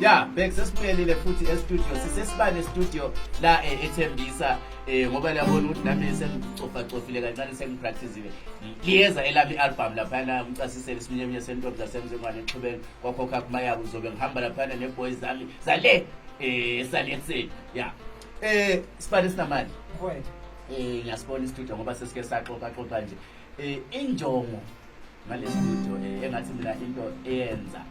Yeah, bekusesiphelile futhi e-studio. Sisesibane studio la ethembisa ngoba labona ukuthi nami sengicofa-cofile kancane sengipractice-ile. Liyeza elami i-album laphana umchasisele isiminyeminye sentombi zasemzengwane exhubeni kwakhokha kumayabo uzobe ngihamba laphana ne-boys zami zale esaletseni. Yeah. Sibane sinamali. Ngiyasibona istudio ngoba sesike saxoxa nje. Injongo ngale studio engathi mina into eyenza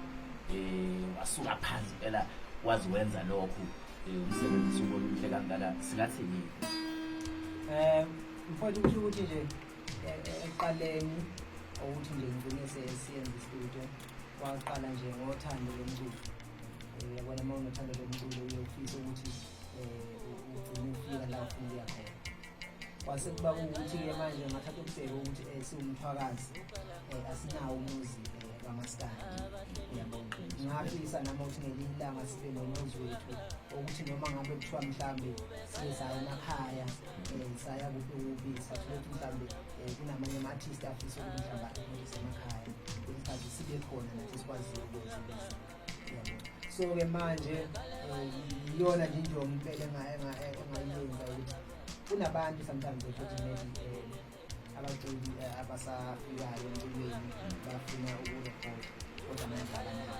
wasuka phansi phela wazi wenza lokho umsebenzi ubona umhle kangaka singathi yini mfowethu kusho ukuthi nje eqaleni ukuthi nje ngifune siyenze istudio waqala nje ngothando lomculo yabona uma unothando lomculo uyofisa ukuthi ugcine ufika la ufuna ukuya khona kwase kuba ukuthi-ke manje ngathatha ubheke ukuthi siwumthwakazi asinawo umuzi kaMaskandi yabona ngafisa nami ukuthi ngelinye ilanga sibe nomuzi wethu ukuthi noma ngabe kuthiwa mhlambe sesaya emakhaya saya kuphi sathole ukuthi mhlambe kunamanye ama-artist afisa ukuthi mhlawumbe semakhaya isikhathi sibe khona nathi sikwaziyo ukwenza yabona so-ke manje iyona nje injongo impela engayenza ukuthi kunabantu sometimes ukuthi maybe abaculi abasafikayo emculweni bafuna ukurekhoda kodwa mandlala nabo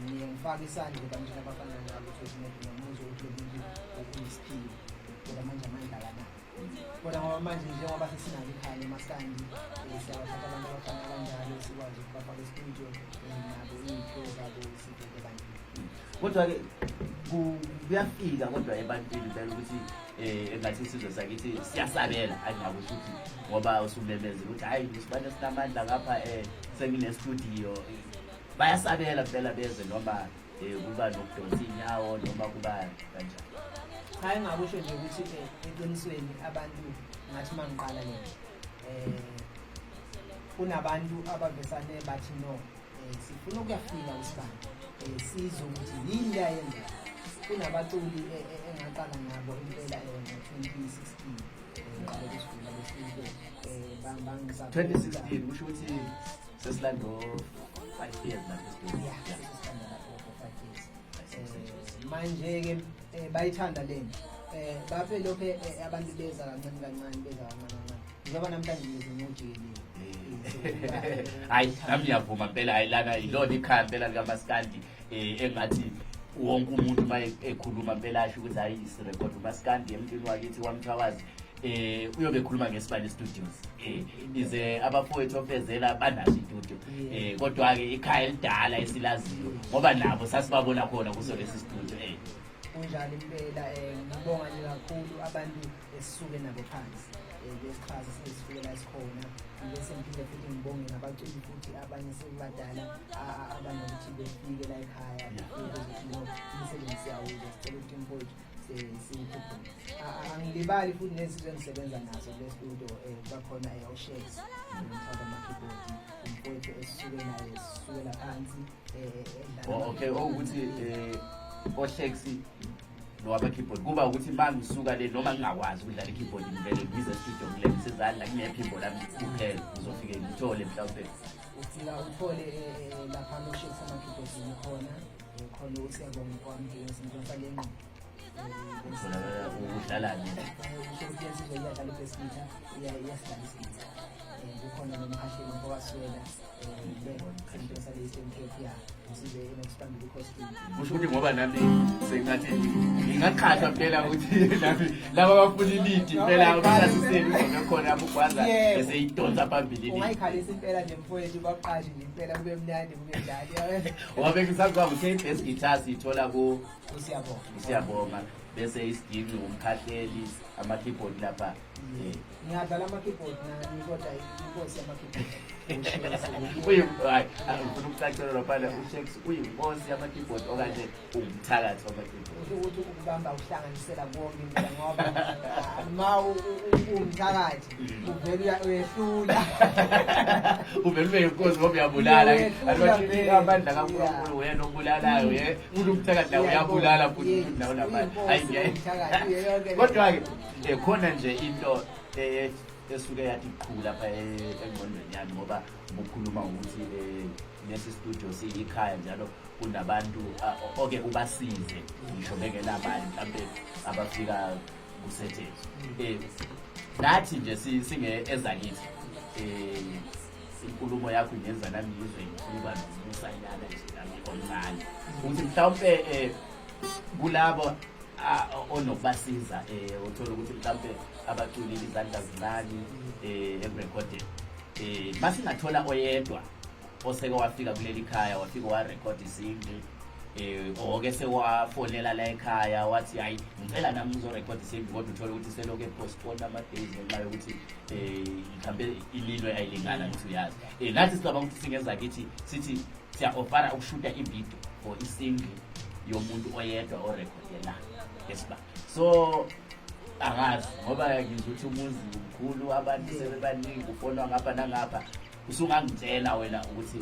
ngifaka isandla ebantwini abafana nabo ukuthi ngamuzwa ukuthi ukuyisiphiwo kodwa manje amandlala nabo kodwa ngoba manje njengoba sesinalo ikhaya eMaskandi siyawathatha abantu abafana kanjalo sikwazi ukubafaka estudio nabo iy'phiwo zabo sibheke ebantwini. Kodwa-ke kuyafika kodwa ebantwini phela ukuthi engathi isizwe sakithi siyasabela angakusho ukuthi ngoba usumemezela ukuthi hayi ngisibane sinamandla ngapha sengine-studio bayasabela phela beze noma kuba nokudonsa inyawo noma kuba kanjani. Hayi ngakusho nje ukuthi eqinisweni abantu ngathi mangiqala nje kunabantu abavesane bathi no sifuna ukuyafika uSibani sizwe ukuthi yini layenza kunabaculi engaqala ngabo impela ngo-2016 ngokusifuna lesizwe bangisa 2016 kusho ukuthi sesilando 5 years lapho manje-ke bayithanda lento babe lokho abantu beza kancane njengoba namhlanje ngizimujile hayi nami ngiyavuma phela hayi lana ilona ikhaya phela likaMaskandi engathi wonke umuntu uma ekhuluma phela asho ukuthi hayi sirekhode uMaskandi emntwini wakithi wamthwakazi uyobe ekhuluma ngeSibane Studios ize abafowethu ofezela banazo istudio kodwa-ke ikhaya elidala esilaziyo ngoba nabo sasibabona khona kuso lesi studio kunjalo impela ngibonga nje kakhulu abantu esisuke nabo phansi lesikhathi sesifikela sikhona bese ngiphinde futhi ngibonge nabaculi futhi abanye sebadala abanokuthi befike la ekhaya imisebenzi yawo sicela ukuthi mfowethu siyikhuphe angilibali futhi nezinto engisebenza nazo kule studio bakhona uShakes ngithanda ama-keyboard umfowethu esisuke naye sisukela phansi okay ukuthi oShakes nowama-keyboard kuba ukuthi mangisuka le noma ngingakwazi ukudlala i-keyboard ngivele ngize studio ngilengise izandla nginekeyboard ami kuphela ngizofike ngithole mhlawumbe ufika uthole lapha noShakes ama-keyboard khona khona usiyabonga kwami ngezinto zalenqo ukudlala-ke usho ukuthi iyadlala ibhesgita iyasidlala isigita kukhona nomhahleli owaswela into sale-Eastern Cape sibe enokuspandula i-costume. Kusho ukuthi ngoba nami sengathi ngingaqhatha phela ukuthi nami laba abafuna ilidi phela ukusasiseni uzobe khona abugwaza bese idonsa phambili. Ungayikhalisa impela nje mfowethu baqashi nje impela kube mnandi kube njalo. Ngoba ngisakwazi ukuthi i-bass guitar siyithola ku Siyabonga bese isigidi umkhahleli ama-keyboard lapha. Ngiyadlala ama-keyboard nami kodwa inkosi yama-keyboard. Ngifuna ukucacela laphana uShakes uyinkosi yama-keyboard okanye umthakathi wama-keyboard. Ukuthi ukubamba uhlanganisela konke mina ngoba ma umthakathi uvela uyehlula. Uvela ube yinkosi ngoba uyabulala. Abathi amandla kaNkulunkulu wena obulalayo umuntu umthakathi nawe uyabulala futhi nawo namandla. Hayi kodwa-ke khona nje into esuke yathi qhula lapha engqondweni yami ngoba ubukhuluma ukuthi lesi studio siyikhaya njalo kunabantu oke ubasize ngisho bengenamali mhlambe abafika kusetshenzwe nathi nje singe ezakithi inkulumo yakho ingenza nami ngizwe ngikuba nomusanyana nje nami omncane ukuthi mhlawumbe kulabo onokubasiza uthola ukuthi mhlawumbe abaculile izandla zinani ekurecording masingathola oyedwa oseke wafika kuleli khaya wafika warecord isingle oke sewafonela la ekhaya wathi hayi ngicela nami ngizorecord isingle kodwa uthola ukuthi seloke postpone ama-days ngenxa yokuthi mhlambe ililo ayilingana ukuthi uyazi nathi sicabanga ukuthi singenza kithi sithi siya-ofara ukushuta ividiyo for isingle yomuntu oyedwa orekhodela esiba so angazi ngoba ngizuthi umuzi umkhulu abantu sebebaningi ufonwa ngapha nangapha usungangitshela wena ukuthi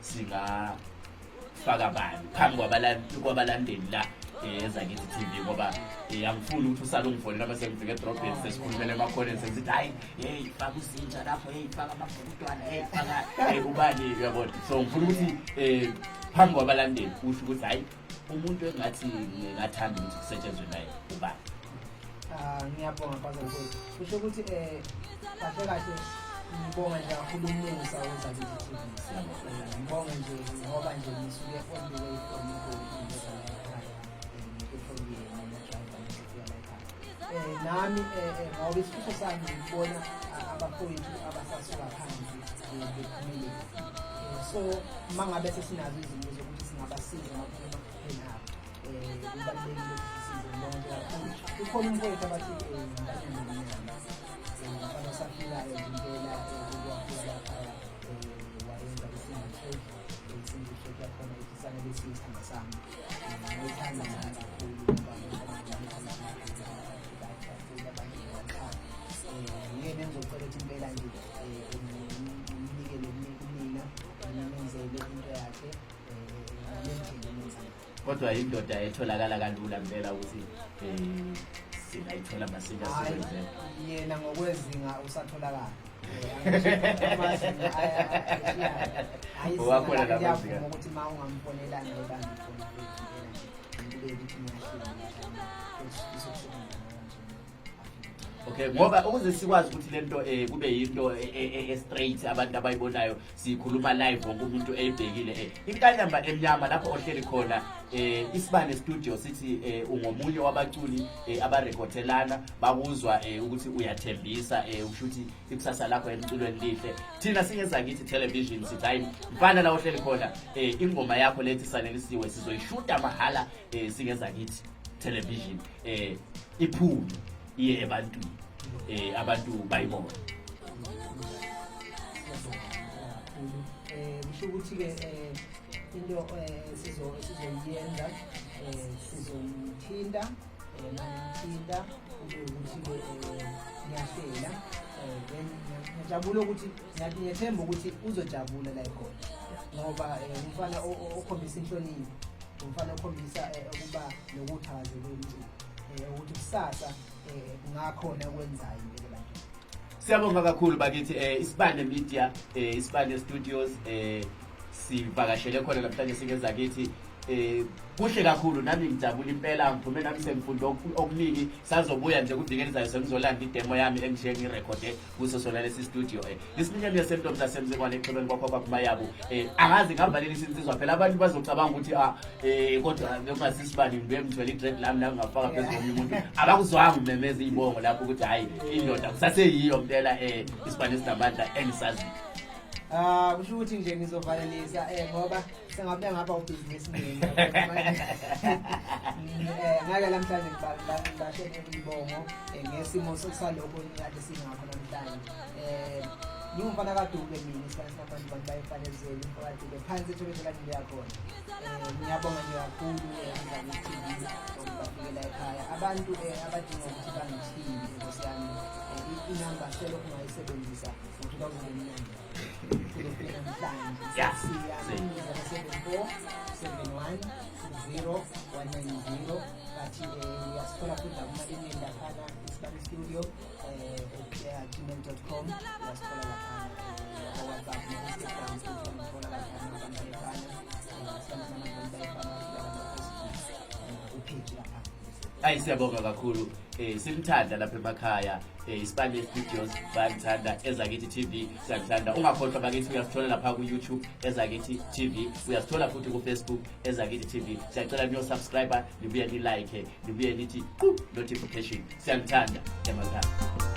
singafaka bani phambi kwabalandeli la ezakithi TV ngoba angifuni ukuthi usale ungifonela uma sengifika edrobheni sesikhulumela emakhoneni sengithi hayi hey faka uzintsha lapho hey faka amabhukutwana hey faka ubani uyabona so ngifuna ukuthi phambi kwabalandeli usho ukuthi hayi umuntu engathi ngingathanda ukuthi kusetshenzwe naye ubani. Ngiyabonga phakathi kwethu kusho ukuthi kahle kahle ngibonga nje kakhulu umusa wezakithi TV ngibonga nje ngoba nje ngisuke on the way from nami ngoba isifiso sami ngibona abafowethu abasasuka phansi bephumile so mangabe sesinazo izinto zokuthi singabasiza ngaphela kubalulekile ukuthi size bonke kakhulu kukhona umfowethu abathi ngifana safika ngempela ukuwafika lapha wayenza isingisho yakhona isisane lesisithanda sami ngiyithanda kakhulu ngiyena ngizocela ukuthi impela nje nginikele mina ngimenzele into yakhe kodwa indoda etholakala kalula impela ukuthi singayithola masinya sikwenzele yena ngokwezinga usatholakala wakhona lapha ukuthi ma ungamfonela naye bangifona ngibeke ukuthi ngiyahlala okay ngoba ukuze sikwazi ukuthi lento kube yinto straight abantu abayibonayo sikhuluma live wonke umuntu eyibhekile inkanyamba emnyama lapho ohleli khona Isibane Studio sithi ungomunye wabaculi abarekhodelana bakuzwa ukuthi uyathembisa ushuthi ikusasa lakho emculweni lihle thina singeza kithi television sithi hayi mfana la ohleli khona ingoma yakho lethi sanelisiwe sizoyishuta mahala singeza kithi television iphume iye ebantwini abantu bayibona kusho ukuthi-ke into sizoyenza sizomthinta manimthinta kube ukuthi-ke ngiyahlela ngiyajabula ukuthi ngiyathemba ukuthi uzojabula la ekhona ngoba umfana okhombisa inhlonipho umfana okhombisa ukuba nokuthakazelela umculo ukuthi kusasa ngakhona kwenzayo impela bantu. Siyabonga kakhulu bakithi Isibane Media Isibane Studios sivakashele khona namhlanje singeza kithi kuhle kakhulu nami ngijabula impela ngiphume nami sengifunda okuningi sazobuya nje kuvikeni zayo sengizolanda idemo yami engishiye ngirekhode kuso sona lesi studio lesinyane yasentombi sasemzekwane eqhubeni kwakho kwakumayabo angazi ngavaleli insizwa phela abantu bazocabanga ukuthi kodwa noma sisibani ngibe ngithwele idread lami la ngafaka phezulu komuntu abakuzwanga umemeza ibongo lapho ukuthi hayi indoda kusaseyiyo mpela Isibane sinamandla engisazi. Kusho ukuthi nje ngizovalelisa ngoba sengabe ngapha ubhizinisi nini ngake namhlanje ngibashele ibongo ngesimo sokusalokho nikade singakho namhlanje ngumfana kaDube mina Isibane sinabantu bayifanezele phakathi phansi ethobezela ngiyakhona ngiyabonga nje kakhulu ngizabuthibi ukubafikela ekhaya abantu abadinga ukuthi bangithini ngosiyami inamba selo kungayisebenzisa ngo-2009 yeah. 074 but uyasithola futhi kuma-email laphana isibanistudio@gmail.com uyasithola laphana WhatsApp no-Instagram futhi uyasithola laphana upage lapha. Hayi siyabonga kakhulu simthanda lapha emakhaya Spanish Studios bayamthanda Ezakithi TV siyamthanda ungakhohlwa bakithi uyasithola lapha ku YouTube Ezakithi TV uyasithola futhi ku Facebook Ezakithi TV siyacela niyo subscriber nibuye ni like nibuye nithi notification siyamthanda emakhaya.